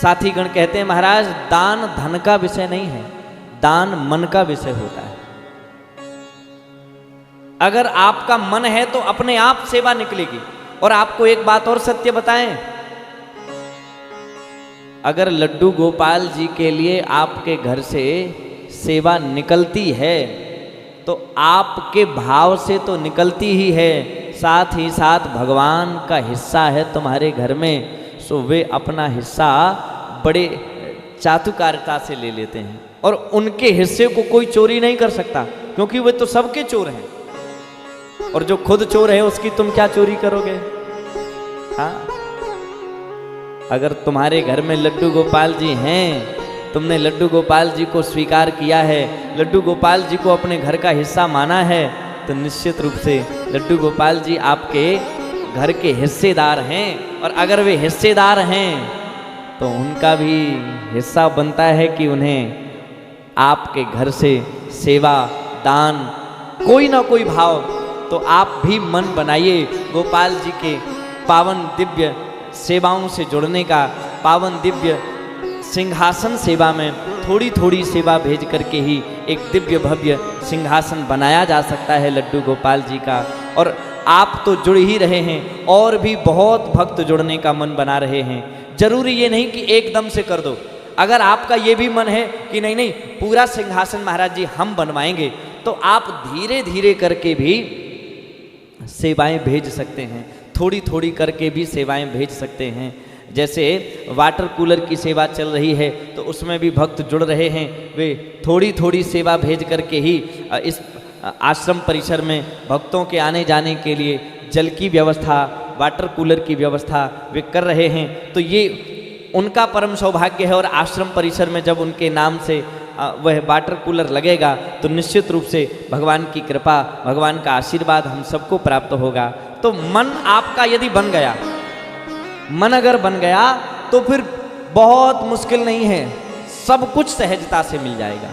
साथीगण कहते हैं महाराज दान धन का विषय नहीं है, दान मन का विषय होता है। अगर आपका मन है तो अपने आप सेवा निकलेगी। और आपको एक बात और सत्य बताएं, अगर लड्डू गोपाल जी के लिए आपके घर से सेवा निकलती है तो आपके भाव से तो निकलती ही है, साथ ही साथ भगवान का हिस्सा है तुम्हारे घर में, सो वे अपना हिस्सा बड़े चातुकारिता से ले लेते हैं। और उनके हिस्से को कोई चोरी नहीं कर सकता, क्योंकि वे तो सबके चोर हैं। और जो खुद चोर है उसकी तुम क्या चोरी करोगे? हाँ, अगर तुम्हारे घर में लड्डू गोपाल जी हैं, तुमने लड्डू गोपाल जी को स्वीकार किया है, लड्डू गोपाल जी को अपने घर का हिस्सा माना है, तो निश्चित रूप से लड्डू गोपाल जी आपके घर के हिस्सेदार हैं। और अगर वे हिस्सेदार हैं तो उनका भी हिस्सा बनता है कि उन्हें आपके घर से सेवा दान कोई ना कोई भाव, तो आप भी मन बनाइए गोपाल जी के पावन दिव्य सेवाओं से जुड़ने का। पावन दिव्य सिंहासन सेवा में थोड़ी थोड़ी सेवा भेज करके ही एक दिव्य भव्य सिंहासन बनाया जा सकता है लड्डू गोपाल जी का। और आप तो जुड़ ही रहे हैं, और भी बहुत भक्त जुड़ने का मन बना रहे हैं। जरूरी ये नहीं कि एकदम से कर दो। अगर आपका ये भी मन है कि नहीं नहीं पूरा सिंहासन महाराज जी हम बनवाएंगे, तो आप धीरे धीरे करके भी सेवाएं भेज सकते हैं, थोड़ी थोड़ी करके भी सेवाएं भेज सकते हैं। जैसे वाटर कूलर की सेवा चल रही है तो उसमें भी भक्त जुड़ रहे हैं, वे थोड़ी थोड़ी सेवा भेज करके ही इस आश्रम परिसर में भक्तों के आने जाने के लिए जल की व्यवस्था, वाटर कूलर की व्यवस्था वे कर रहे हैं। तो ये उनका परम सौभाग्य है। और आश्रम परिसर में जब उनके नाम से वह वाटर कूलर लगेगा तो निश्चित रूप से भगवान की कृपा, भगवान का आशीर्वाद हम सबको प्राप्त होगा। तो मन आपका यदि बन गया, मन अगर बन गया तो फिर बहुत मुश्किल नहीं है, सब कुछ सहजता से मिल जाएगा।